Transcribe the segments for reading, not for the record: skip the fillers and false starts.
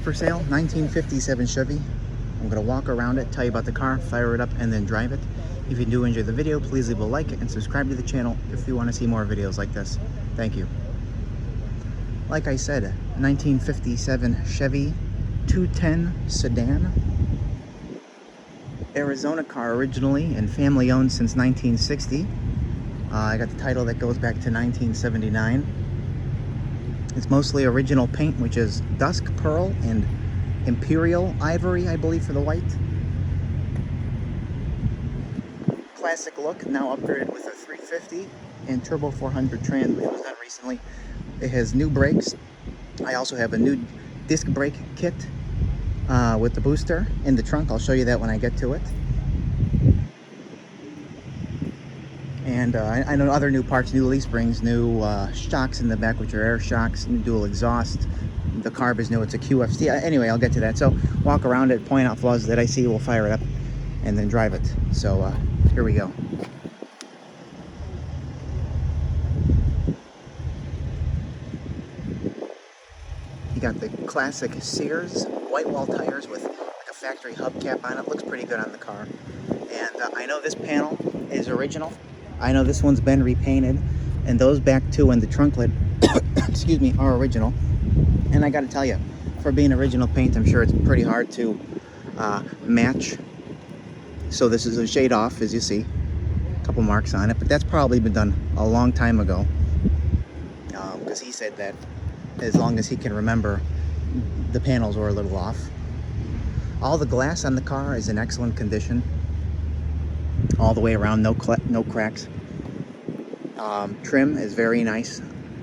for sale, 1957 Chevy. I'm gonna walk around it, tell you about the car, fire it up, and then drive it. If you do enjoy the video, please leave a like and subscribe to the channel if you want to see more videos like this. Thank you. Like I said, 1957 Chevy 210 Sedan. Arizona car originally and family owned since 1960. I got the title that goes back to 1979. It's mostly original paint, which is Dusk Pearl and Imperial Ivory, I believe, for the white. Classic look, now upgraded with a 350 and turbo 400 trans, which was done recently. It has new brakes. I also have a new disc brake kit with the booster in the trunk. I'll show you that when I get to it. And I know other new parts, new leaf springs, new shocks in the back, which are air shocks, new dual exhaust. The carb is new, it's a QFC. Anyway, I'll get to that. So walk around it, point out flaws that I see, we'll fire it up and then drive it. So here we go. You got the classic Sears white wall tires with like a factory hubcap on it. Looks pretty good on the car. And I know this panel is original. I know this one's been repainted, and those back two and the trunklet, excuse me, are original. And I gotta tell you, for being original paint, I'm sure it's pretty hard to match. So this is a shade off, as you see, a couple marks on it, but that's probably been done a long time ago. Because he said that as long as he can remember, the panels were a little off. All the glass on the car is in excellent condition. All the way around, no cracks. Trim is very nice.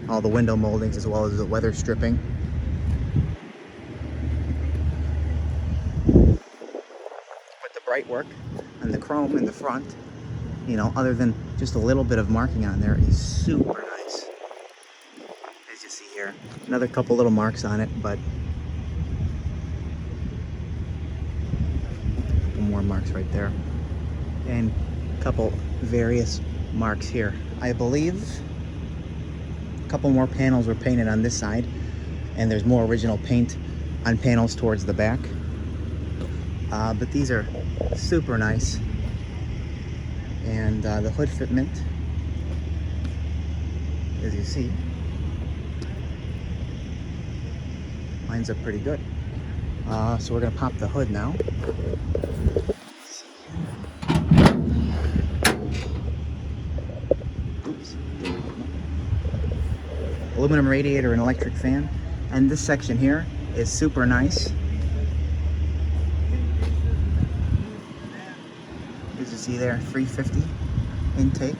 All the window moldings as well as the weather stripping. But the bright work and the chrome in the front, you know, other than just a little bit of marking on there, is super nice. As you see here, another couple little marks on it, but a couple more marks right there. And a couple various marks here. I believe a couple more panels were painted on this side, and there's more original paint on panels towards the back. But these are super nice. And the hood fitment, as you see, lines up pretty good. So we're gonna pop the hood now. Aluminum radiator and electric fan, and this section here is super nice. As you see there, 350 intake,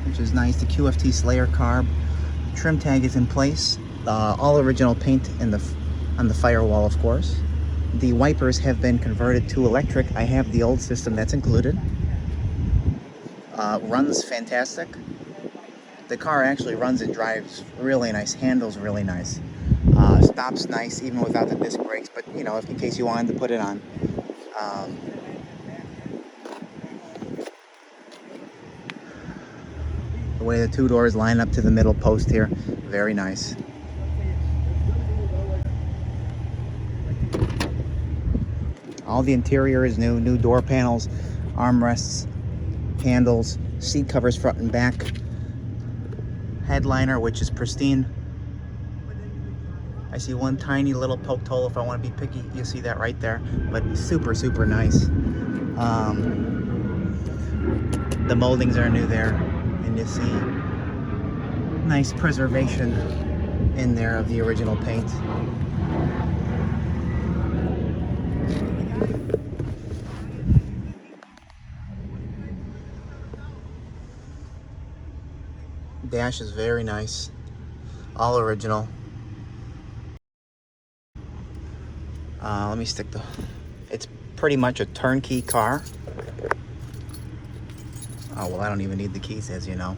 which is nice. The QFT Slayer carb, trim tag is in place. All original paint on the firewall, of course. The wipers have been converted to electric. I have the old system that's included. Runs fantastic. The car actually runs and drives really nice, handles really nice, stops nice even without the disc brakes, but you know, if in case you wanted to put it on. The way the two doors line up to the middle post here, very nice. All the interior is new door panels, armrests, handles, seat covers front and back. Headliner, which is pristine. I see one tiny little poked hole if I want to be picky. You see that right there, but super, super nice. The moldings are new there, and you see nice preservation in there of the original paint. Dash is very nice, all original. Let me stick it's pretty much a turnkey car. Oh, well, I don't even need the keys, as you know.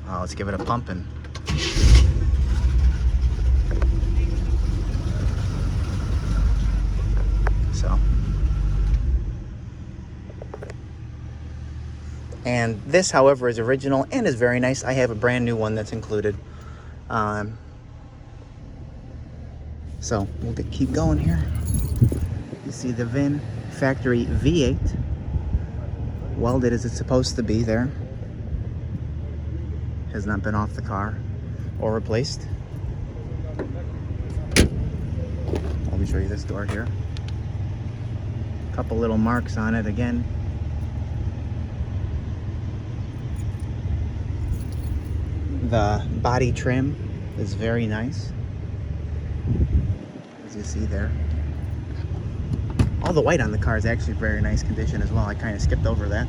Let's give it a pump and so. And this, however, is original and is very nice. I have a brand new one that's included. So we'll keep going here. You see the VIN, factory V8, welded as it's supposed to be there. Has not been off the car or replaced. Let me show you this door here. Couple little marks on it again. The body trim is very nice, as you see there. All the white on the car is actually very nice condition as well. I kind of skipped over that.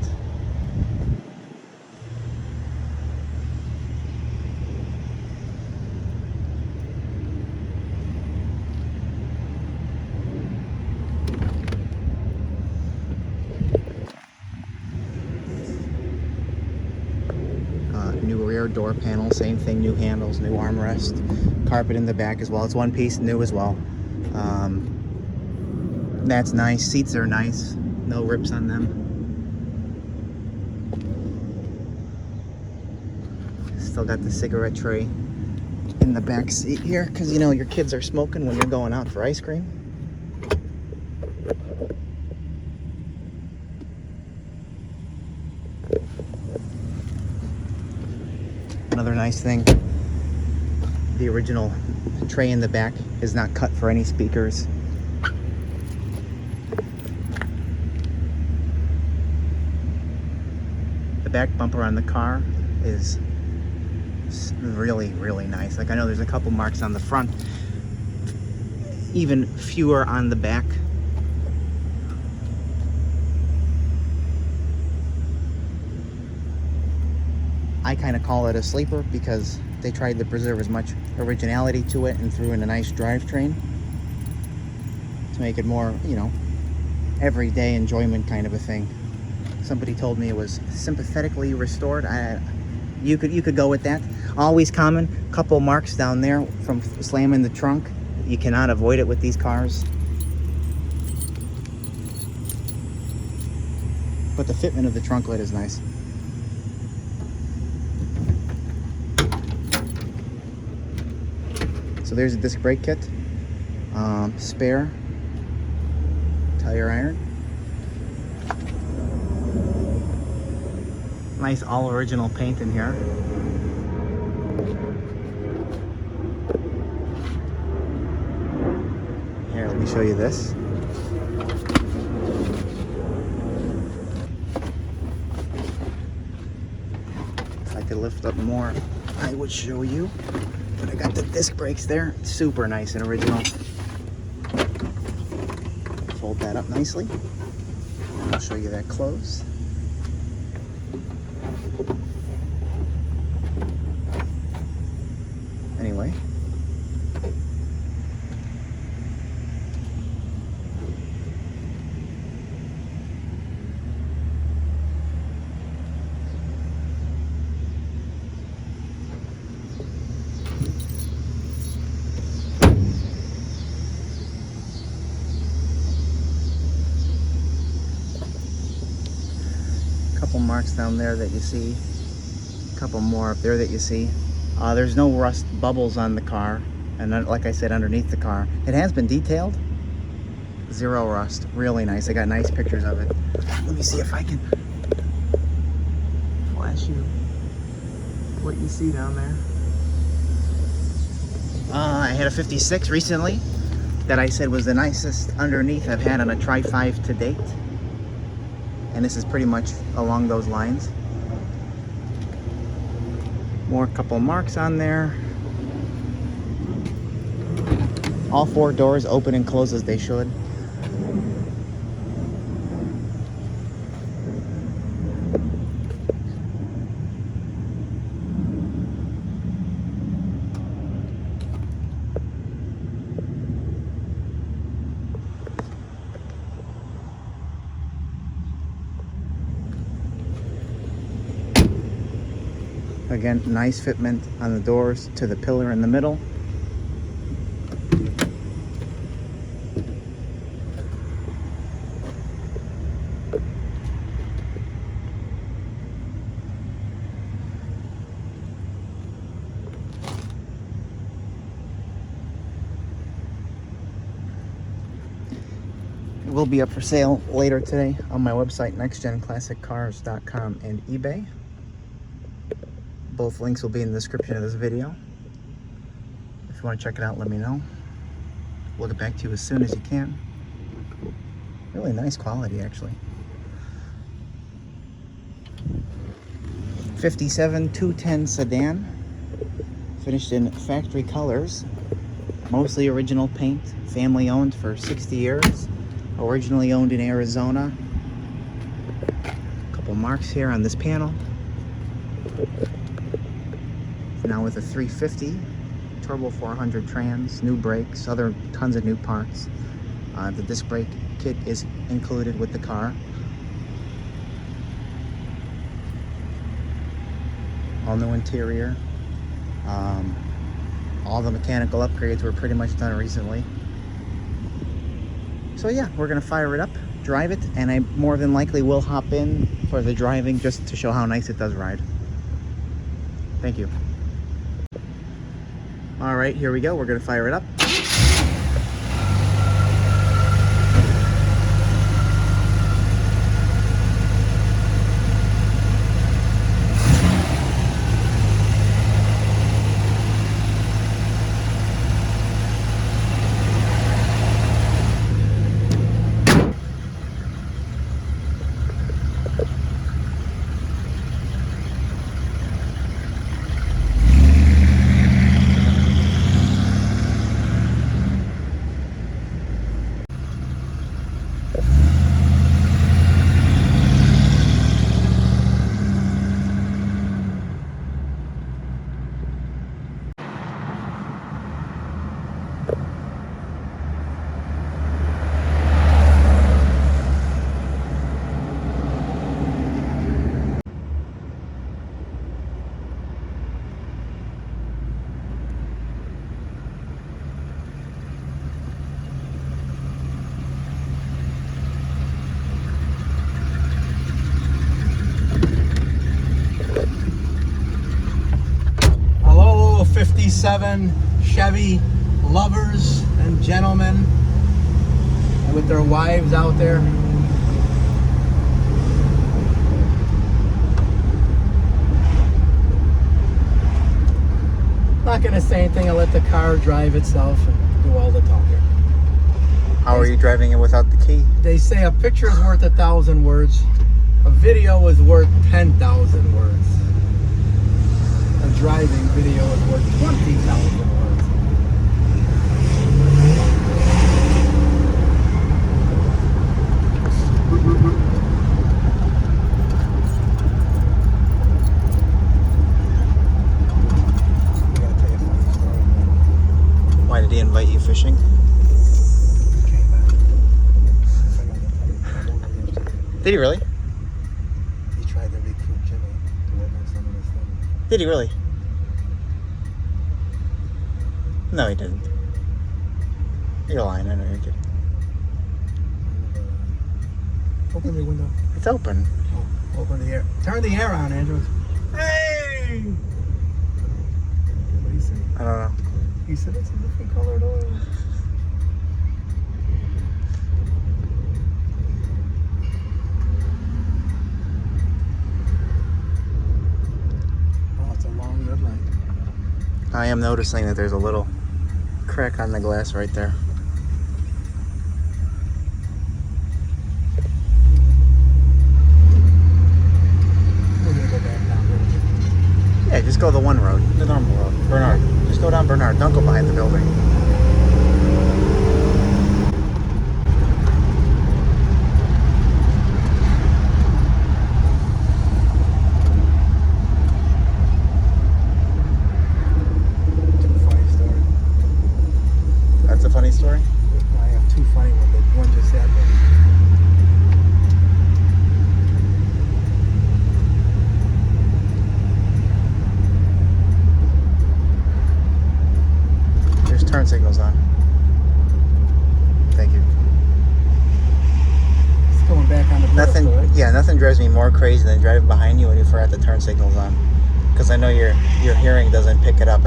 New rear door panel, same thing, new handles, new armrest, carpet in the back as well. It's one piece, new as well. That's nice. Seats are nice, no rips on them. Still got the cigarette tray in the back seat here, because you know your kids are smoking when you're going out for ice cream. Another nice thing, the original tray in the back is not cut for any speakers. The back bumper on the car is really, really nice. Like, I know there's a couple marks on the front, even fewer on the back. I kind of call it a sleeper because they tried to preserve as much originality to it and threw in a nice drivetrain to make it more, you know, everyday enjoyment kind of a thing. Somebody told me it was sympathetically restored. You could go with that. Always common, couple marks down there from slamming the trunk. You cannot avoid it with these cars. But the fitment of the trunk lid is nice. So there's a disc brake kit, spare tire iron. Nice all original paint in here. Here, let me show you this. If I could lift up more, I would show you. But I got the disc brakes there. Super nice and original. Fold that up nicely. I'll show you that close. Anyway. Couple marks down there that you see, a couple more up there that you see. There's no rust bubbles on the car, and like I said, underneath the car it has been detailed. Zero rust. Really nice. I got nice pictures of it. Let me see if I can flash you what you see down there. I had a 56 recently that I said was the nicest underneath I've had on a Tri-5 to date. And this is pretty much along those lines. More couple marks on there. All four doors open and close as they should. Again, nice fitment on the doors to the pillar in the middle. will be up for sale later today on my website, nextgenclassiccars.com and eBay. Both links will be in the description of this video. If you want to check it out, let me know. We'll get back to you as soon as you can. Really nice quality, actually. 57 210 sedan, finished in factory colors, mostly original paint, family owned for 60 years, originally owned in Arizona. A couple marks here on this panel. Now with a 350 turbo 400 trans, new brakes, other tons of new parts. The disc brake kit is included with the car. All new interior. All the mechanical upgrades were pretty much done recently. So yeah, we're gonna fire it up, drive it, and I more than likely will hop in for the driving just to show how nice it does ride. Thank you. All right, here we go. We're gonna fire it up. Hello, 57 Chevy lovers and gentlemen with their wives out there. Not gonna say anything. I'll let the car drive itself and do all the talking. How are you driving it without the key? They say a picture is worth 1,000 words. A video is worth 10,000 words. A driving video is worth 20,000 words. Why did he invite you fishing? Did he really? He tried to recruit Jimmy to work on some of this stuff. Did he really? No, he didn't. You're lying. I know you're kidding. Open the window. It's open. Oh, open the air. Turn the air on, Andrew. Hey! What do you say? I don't know. He said it's a different colored oil. Oh, it's a long red light. I am noticing that there's a little crack on the glass right there. We're gonna go back down. Yeah, just go the one road, the normal road. Bernard. Just go down Bernard. Don't go behind the building. Funny story. That's a funny story? I have two funny ones. But one just happened. There's turn signals on. Thank you. It's going back on the Nothing, pedestal, right? yeah, nothing drives me more crazy than driving behind you when you forgot the turn signals on. Because I know your hearing doesn't pick it up.